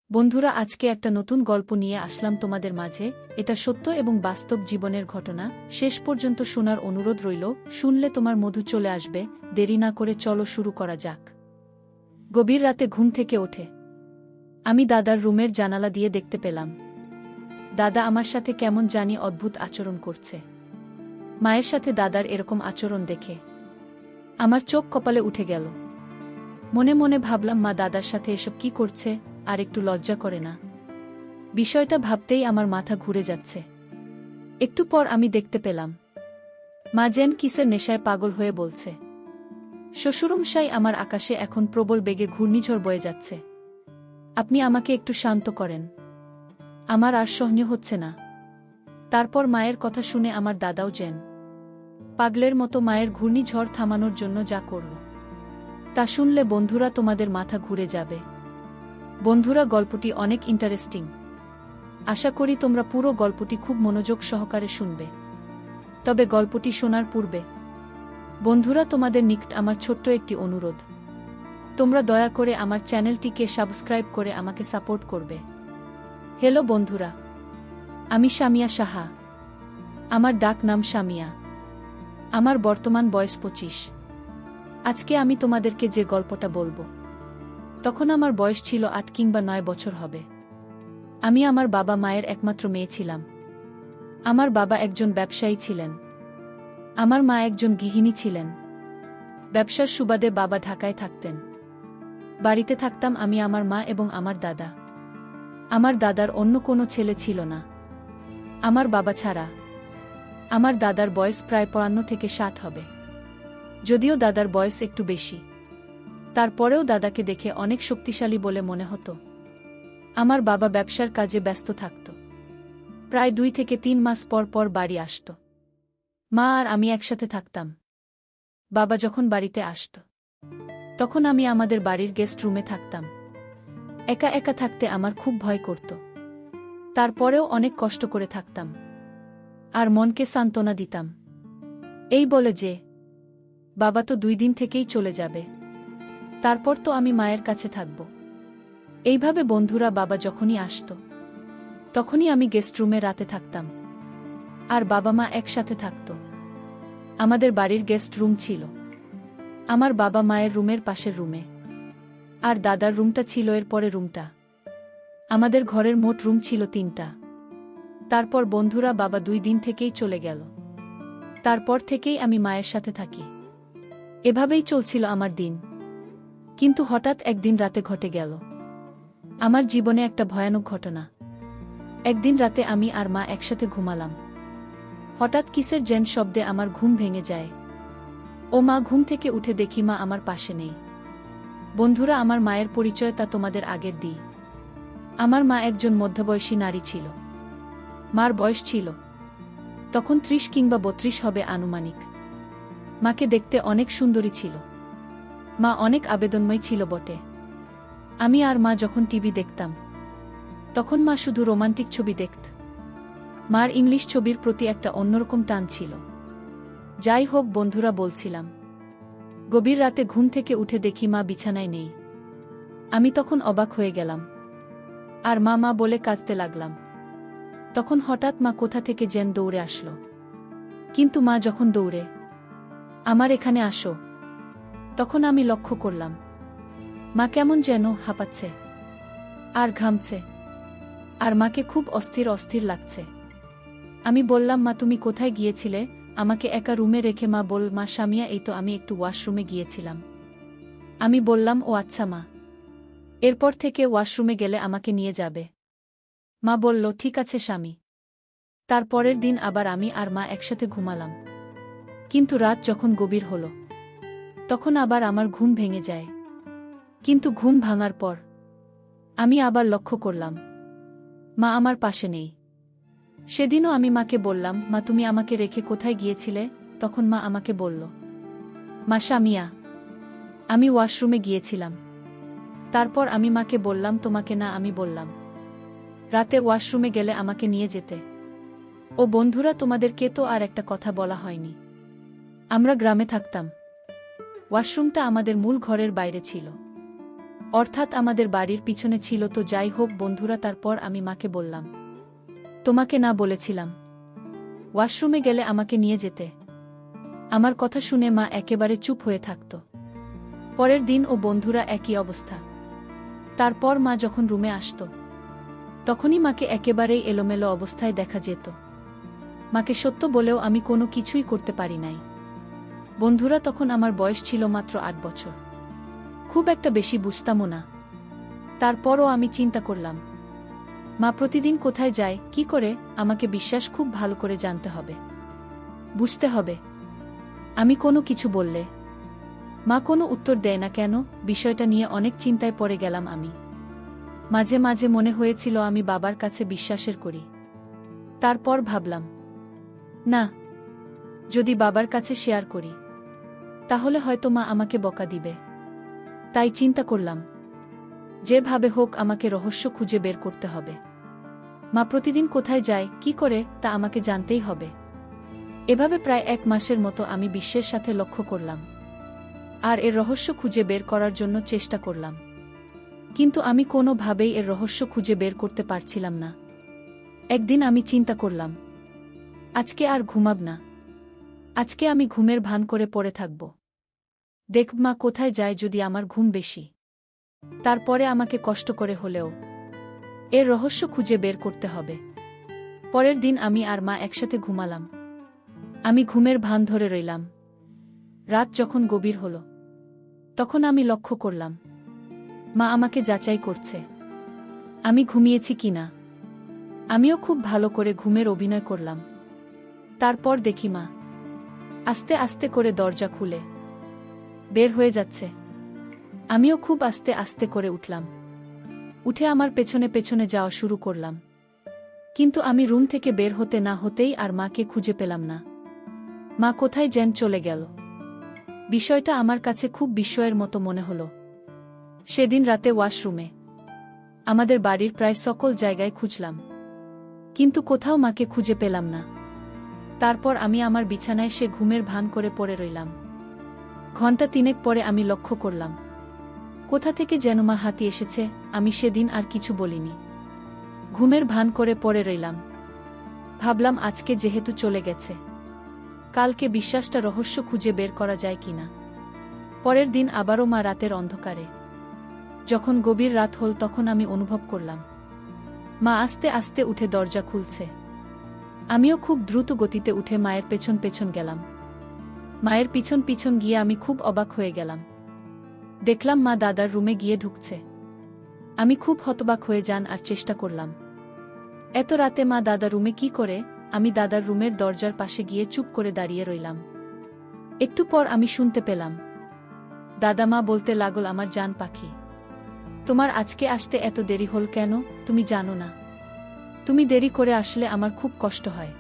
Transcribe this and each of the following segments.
বন্ধুরা, আজকে একটা নতুন গল্প নিয়ে আসলাম তোমাদের মাঝে। এটা সত্য এবং বাস্তব জীবনের ঘটনা। শেষ পর্যন্ত শোনার অনুরোধ রইল। শুনলে তোমার মধু চলে আসবে। দেরি না করে চলো শুরু করা যাক। গভীর রাতে ঘুম থেকে ওঠে আমি দাদার রুমের জানালা দিয়ে দেখতে পেলাম দাদা আমার সাথে কেমন জানি অদ্ভুত আচরণ করছে। মায়ের সাথে দাদার এরকম আচরণ দেখে আমার চোখ কপালে উঠে গেল। মনে মনে ভাবলাম, মা দাদার সাথে এসব কি করছে, আর একটু লজ্জা করে না? বিষয়টা ভাবতেই আমার মাথা ঘুরে যাচ্ছে। একটু পর আমি দেখতে পেলাম মা যেন কিসের নেশায় পাগল হয়ে বলছে, শ্বশুরমশাই, আমার আকাশে এখন প্রবল বেগে ঘূর্ণিঝড় বয়ে যাচ্ছে। আপনি আমাকে একটু শান্ত করেন, আমার আর সহ্য হচ্ছে না। তারপর মায়ের কথা শুনে আমার দাদাও যেন পাগলের মতো মায়ের ঘূর্ণিঝড় থামানোর জন্য যা করল, তা শুনলে বন্ধুরা তোমাদের মাথা ঘুরে যাবে। বন্ধুরা, গল্পটি অনেক ইন্টারেস্টিং। আশা করি তোমরা পুরো গল্পটি খুব মনোযোগ সহকারে শুনবে। তবে গল্পটি শোনার পূর্বে বন্ধুরা, তোমাদের নিকট আমার ছোট্ট একটি অনুরোধ। তোমরা দয়া করে আমার চ্যানেলটিকে সাবস্ক্রাইব করে আমাকে সাপোর্ট করবে। হ্যালো বন্ধুরা, আমি সামিয়া সাহা। আমার ডাক নাম সামিয়া। আমার বর্তমান বয়স 25। আজকে আমি তোমাদেরকে যে গল্পটা বলবো, তখন আমার বয়স ছিল 8 কিংবা 9 বছর হবে। আমি আমার বাবা মায়ের একমাত্র মেয়ে ছিলাম। আমার বাবা একজন ব্যবসায়ী ছিলেন, আমার মা একজন গৃহিণী ছিলেন। ব্যবসার সুবাদে বাবা ঢাকায় থাকতেন। বাড়িতে থাকতাম আমি, আমার মা এবং আমার দাদা। আমার দাদার অন্য কোনো ছেলে ছিল না আমার বাবা ছাড়া। আমার দাদার বয়স প্রায় 55 থেকে 60 হবে। যদিও দাদার বয়স একটু বেশি, তারপরেও দাদাকে দেখে অনেক শক্তিশালী বলে মনে হতো। আমার বাবা ব্যবসার কাজে ব্যস্ত থাকত। প্রায় 2 থেকে 3 মাস পর পর বাড়ি আসত। মা আর আমি একসাথে থাকতাম। বাবা যখন বাড়িতে আসত, তখন আমি আমাদের বাড়ির গেস্ট রুমে থাকতাম। একা একা থাকতে আমার খুব ভয় করত। তারপরেও অনেক কষ্ট করে থাকতাম আর মনকে সান্ত্বনা দিতাম, এই বলে যে বাবা তো 2 দিন থেকেই চলে যাবে, তারপর তো আমি মায়ের কাছে থাকব। এইভাবে বন্ধুরা, বাবা যখনই আসত, তখনই আমি গেস্ট রুমে রাতে থাকতাম আর বাবা মা একসাথে থাকত। আমাদের বাড়ির গেস্ট রুম ছিল আমার বাবা মায়ের রুমের পাশের রুমে, আর দাদার রুমটা ছিল এর পরে রুমটা। আমাদের ঘরের মোট রুম ছিল 3টা। তারপর বন্ধুরা, বাবা 2 দিন থেকেই চলে গেল। তারপর থেকেই আমি মায়ের সাথে থাকি। এভাবেই চলছিল আমার দিন। কিন্তু হঠাৎ একদিন রাতে ঘটে গেল আমার জীবনে একটা ভয়ানক ঘটনা। একদিন রাতে আমি আর মা একসাথে ঘুমালাম। হঠাৎ কিসের যেন শব্দে আমার ঘুম ভেঙে যায়। ও মা, ঘুম থেকে উঠে দেখি মা আমার পাশে নেই। বন্ধুরা, আমার মায়ের পরিচয় তা তোমাদের আগের দিই। আমার মা একজন মধ্যবয়সী নারী ছিল। মার বয়স ছিল তখন 30 কিংবা 32 হবে আনুমানিক। মাকে দেখতে অনেক সুন্দরী ছিল। মা অনেক আবেদনময় ছিল বটে। আমি আর মা যখন টিভি দেখতাম, তখন মা শুধু রোমান্টিক ছবি দেখত। মার ইংলিশ ছবির প্রতি একটা অন্যরকম টান ছিল। যাই হোক বন্ধুরা, বলছিলাম, গভীর রাতে ঘুম থেকে উঠে দেখি মা বিছানায় নেই। আমি তখন অবাক হয়ে গেলাম আর মা মা বলে কাঁদতে লাগলাম। তখন হঠাৎ মা কোথা থেকে যেন দৌড়ে আসলো। কিন্তু মা যখন দৌড়ে আমার এখানে আসো, তখন আমি লক্ষ্য করলাম মা কেমন যেন হাঁপাচ্ছে আর ঘামছে, আর মাকে খুব অস্থির অস্থির লাগছে। আমি বললাম, মা তুমি কোথায় গিয়েছিলে? আমাকে একা রুমে রেখে মা বল, মা সামিয়া, এই তো আমি একটু ওয়াশরুমে গিয়েছিলাম। আমি বললাম, ও আচ্ছা মা, এরপর থেকে ওয়াশরুমে গেলে আমাকে নিয়ে যাবে। মা বলল, ঠিক আছে স্বামী। তার পরের দিন আবার আমি আর মা একসাথে ঘুমালাম। কিন্তু রাত যখন গভীর হল, তখন আবার আমার ঘুম ভেঙে যায়। কিন্তু ঘুম ভাঙার পর আমি আবার লক্ষ্য করলাম মা আমার পাশে নেই। সেদিনও আমি মাকে বললাম, মা তুমি আমাকে রেখে কোথায় গিয়েছিলে? তখন মা আমাকে বলল, মা সামিয়া, আমি ওয়াশরুমে গিয়েছিলাম। তারপর আমি মাকে বললাম, তোমাকে না, আমি বললাম রাতে ওয়াশরুমে গেলে আমাকে নিয়ে যেতে। ও বন্ধুরা, তোমাদেরকে তো আর একটা কথা বলা হয়নি। আমরা গ্রামে থাকতাম। ওয়াশরুমটা আমাদের মূল ঘরের বাইরে ছিল। অর্থাৎ আমাদের বাড়ির পিছনে ছিল। তো যাই হোক বন্ধুরা, তারপর আমি মাকে বললাম, তোমাকে না বলেছিলাম ওয়াশরুমে গেলে আমাকে নিয়ে যেতে? আমার কথা শুনে মা একেবারে চুপ হয়ে থাকত। পরের দিন ও বন্ধুরা একই অবস্থা। তারপর মা যখন রুমে আসত তখনই মাকে একেবারেই এলোমেলো অবস্থায় দেখা যেত। মাকে সত্য বলেও আমি কোনো কিছুই করতে পারি নাই। বন্ধুরা, তখন আমার বয়স ছিল মাত্র 8 বছর। খুব একটা বেশি বুঝতামও না। তারপরও আমি চিন্তা করলাম, মা প্রতিদিন কোথায় যায়, কি করে, আমাকে বিশ্বাস খুব ভালো করে জানতে হবে, বুঝতে হবে। আমি কোনো কিছু বললে মা কোনো উত্তর দেয় না কেন? বিষয়টা নিয়ে অনেক চিন্তায় পড়ে গেলাম আমি। মাঝে মাঝে মনে হয়েছিল আমি বাবার কাছে বিশ্বাসের করি। তারপর ভাবলাম, না, যদি বাবার কাছে শেয়ার করি তাহলে হয়তো মা আমাকে বকা দিবে। তাই চিন্তা করলাম, যেভাবে হোক আমাকে রহস্য খুঁজে বের করতে হবে। মা প্রতিদিন কোথায় যায়, কি করে, তা আমাকে জানতেই হবে। এভাবে প্রায় 1 মাসের মতো আমি বিশ্বের সাথে লক্ষ্য করলাম আর এর রহস্য খুঁজে বের করার জন্য চেষ্টা করলাম। কিন্তু আমি কোনোভাবেই এর রহস্য খুঁজে বের করতে পারছিলাম না। একদিন আমি চিন্তা করলাম, আজকে আর ঘুমাব না। আজকে আমি ঘুমের ভান করে পড়ে থাকব। দেখব মা কোথায় যায়, যদি আমার ঘুম বেশি। তারপরে আমাকে কষ্ট করে হলেও এর রহস্য খুঁজে বের করতে হবে। পরের দিন আমি আর মা একসাথে ঘুমালাম। আমি ঘুমের ভান ধরে রইলাম। রাত যখন গভীর হল তখন আমি লক্ষ্য করলাম মা আমাকে যাচাই করছে আমি ঘুমিয়েছি কিনা। আমিও খুব ভালো করে ঘুমের অভিনয় করলাম। তারপর দেখি মা আস্তে আস্তে করে দরজা খুলে বের হয়ে যাচ্ছে। আমিও খুব আস্তে আস্তে করে উঠলাম। উঠে আমার পেছনে পেছনে যাওয়া শুরু করলাম। কিন্তু আমি রুম থেকে বের হতে না হতেই আর মাকে খুঁজে পেলাম না। মা কোথায় যেন চলে গেল। বিষয়টা আমার কাছে খুব বিস্ময়ের মতো মনে হলো। সেদিন রাতে ওয়াশরুমে, আমাদের বাড়ির প্রায় সকল জায়গায় খুঁজলাম, কিন্তু কোথাও মাকে খুঁজে পেলাম না। তারপর আমি আমার বিছানায় সে ঘুমের ভান করে পড়ে রইলাম। ঘণ্টা 3 পরে আমি লক্ষ্য করলাম কোথা থেকে যেন মা হাতি এসেছে। আমি সেদিন আর কিছু বলিনি, ঘুমের ভান করে পড়ে রইলাম। ভাবলাম আজকে যেহেতু চলে গেছে, কালকে বিশ্বাসটা রহস্য খুঁজে বের করা যায় কিনা। পরের দিন আবারও মা রাতের অন্ধকারে, যখন গভীর রাত হল, তখন আমি অনুভব করলাম মা আস্তে আস্তে উঠে দরজা খুলছে। আমিও খুব দ্রুত গতিতে উঠে মায়ের পেছন পেছন গেলাম। মায়ের পিছন পিছন গিয়ে আমি খুব অবাক হয়ে গেলাম। দেখলাম মা দাদার রুমে গিয়ে ঢুকছে। আমি খুব হতবাক হয়ে যান আর চেষ্টা করলাম, এত রাতে মা দাদা রুমে কি করে। আমি দাদার রুমের দরজার পাশে গিয়ে চুপ করে দাঁড়িয়ে রইলাম। একটু পর আমি শুনতে পেলাম দাদা মা বলতে লাগল, আমার জান পাখি, তোমার আজকে আসতে এত দেরি হল কেন? তুমি জানো না, তুমি দেরি করে আসলে আমার খুব কষ্ট হয়।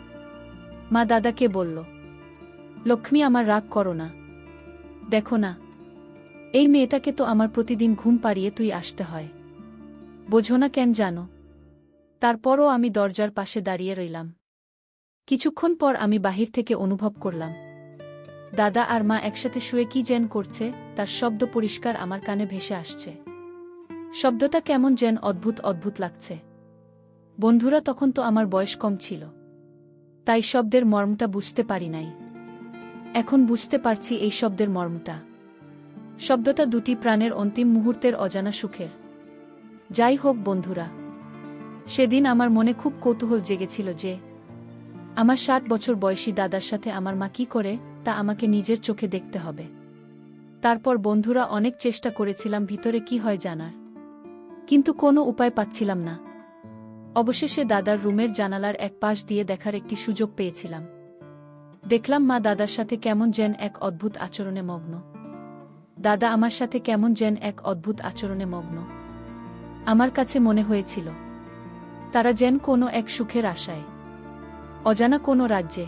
মা দাদাকে বলল, লক্ষ্মী, আমার রাগ করো না। দেখো না, এই মেয়েটাকে তো আমার প্রতিদিন ঘুম পাড়িয়ে তুই আসতে হয়, বোঝো না কেন জানো? তারপরও আমি দরজার পাশে দাঁড়িয়ে রইলাম। কিছুক্ষণ পর আমি বাহির থেকে অনুভব করলাম দাদা আর মা একসাথে শুয়ে কি যেন করছে। তার শব্দ পরিষ্কার আমার কানে ভেসে আসছে। শব্দটা কেমন যেন অদ্ভুত অদ্ভুত লাগছে। বন্ধুরা, তখন তো আমার বয়স কম ছিল, তাই শব্দের মর্মটা বুঝতে পারি নাই। এখন বুঝতে পারছি এই শব্দের মর্মটা। শব্দটা দুটি প্রাণের অন্তিম মুহূর্তের অজানা সুখের। যাই হোক বন্ধুরা, সেদিন আমার মনে খুব কৌতূহল জেগেছিল যে আমার 60 বছর বয়সী দাদার সাথে আমার মা কি করে, তা আমাকে নিজের চোখে দেখতে হবে। তারপর বন্ধুরা অনেক চেষ্টা করেছিলাম ভিতরে কি হয় জানার, কিন্তু কোনো উপায় পাচ্ছিলাম না। অবশেষে দাদার রুমের জানালার এক পাশ দিয়ে দেখার একটি সুযোগ পেয়েছিলাম। দেখলাম মা দাদার সাথে কেমন যেন এক অদ্ভুত আচরণে মগ্ন। দাদা আমার সাথে কেমন যেন এক অদ্ভুত আচরণে মগ্ন। আমার কাছে মনে হয়েছিল তারা যেন কোনো এক সুখের আশায় অজানা কোনো রাজ্যে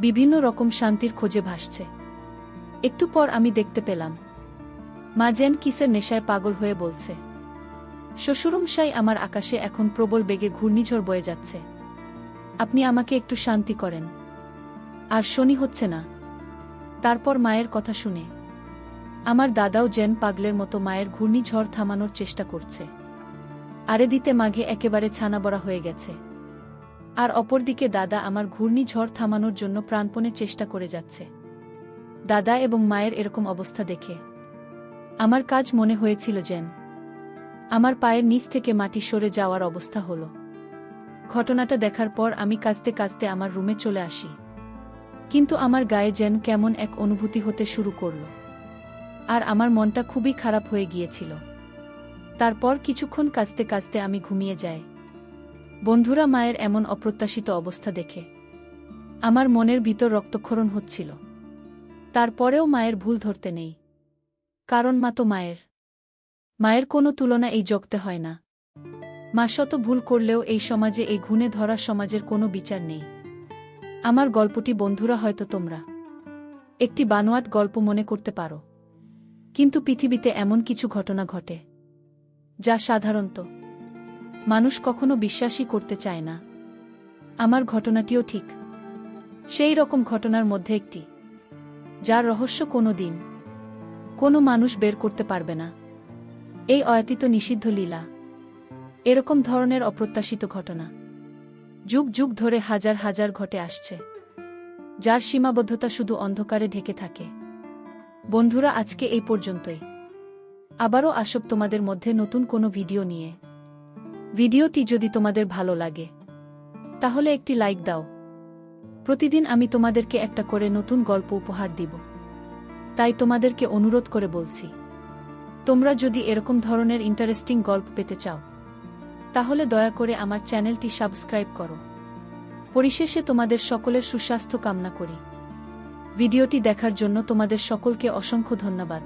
বিভিন্ন রকম শান্তির খোঁজে ভাসছে। একটু পর আমি দেখতে পেলাম মা যেন কিসের নেশায় পাগল হয়ে বলছে, শ্বশুরমশাই, আমার আকাশে এখন প্রবল বেগে ঘূর্ণিঝড় বয়ে যাচ্ছে, আপনি আমাকে একটু শান্তি করেন। আর শনি হচ্ছে না। তারপর মায়ের কথা শুনে আমার দাদাও যেন পাগলের মতো মায়ের ঘূর্ণিঝড় থামানোর চেষ্টা করছে। আরে দিতে মাঘে একেবারে ছানাবড়া হয়ে গেছে। আর অপরদিকে দাদা আমার ঘূর্ণিঝড় থামানোর জন্য প্রাণপণে চেষ্টা করে যাচ্ছে। দাদা এবং মায়ের এরকম অবস্থা দেখে আমার কাজ মনে হয়েছিল যেন আমার পায়ের নিচ থেকে মাটি সরে যাওয়ার অবস্থা হলো। ঘটনাটা দেখার পর আমি কাঁদতে কাঁদতে আমার রুমে চলে আসি। কিন্তু আমার গায়ে যেন কেমন এক অনুভূতি হতে শুরু করল, আর আমার মনটা খুবই খারাপ হয়ে গিয়েছিল। তারপর কিছুক্ষণ কাঁদতে কাঁদতে আমি ঘুমিয়ে যাই। বন্ধুরা, মায়ের এমন অপ্রত্যাশিত অবস্থা দেখে আমার মনের ভিতর রক্তক্ষরণ হচ্ছিল। তারপরেও মায়ের ভুল ধরতে নেই, কারণ মা তো মায়ের কোনো তুলনা এই জগতে হয় না। মা শত ভুল করলেও এই সমাজে, এই ঘুণে ধরা সমাজের কোনো বিচার নেই। আমার গল্পটি বন্ধুরা হয়তো তোমরা একটি বানোয়াট গল্প মনে করতে পারো, কিন্তু পৃথিবীতে এমন কিছু ঘটনা ঘটে যা সাধারণত মানুষ কখনো বিশ্বাসই করতে চায় না। আমার ঘটনাটিও ঠিক সেই রকম ঘটনার মধ্যে একটি, যার রহস্য কোনো মানুষ বের করতে পারবে না। এই অয়াতীত নিষিদ্ধ লীলা, এরকম ধরনের অপ্রত্যাশিত ঘটনা যুগ যুগ ধরে হাজার হাজার ঘটে আসছে, যার সীমাবদ্ধতা শুধু অন্ধকারে ঢেকে থাকে। বন্ধুরা, আজকে এই পর্যন্তই। আবারও আসব তোমাদের মধ্যে নতুন কোনো ভিডিও নিয়ে। ভিডিওটি যদি তোমাদের ভালো লাগে তাহলে একটি লাইক দাও। প্রতিদিন আমি তোমাদেরকে একটা করে নতুন গল্প উপহার দিব, তাই তোমাদেরকে অনুরোধ করে বলছি, তোমরা যদি এরকম ধরনের ইন্টারেস্টিং গল্প পেতে চাও তাহলে দয়া করে আমার চ্যানেলটি সাবস্ক্রাইব করো। পরিশেষে তোমাদের সকলের সুস্বাস্থ্য কামনা করি। ভিডিওটি দেখার জন্য তোমাদের সকলকে অসংখ্য ধন্যবাদ।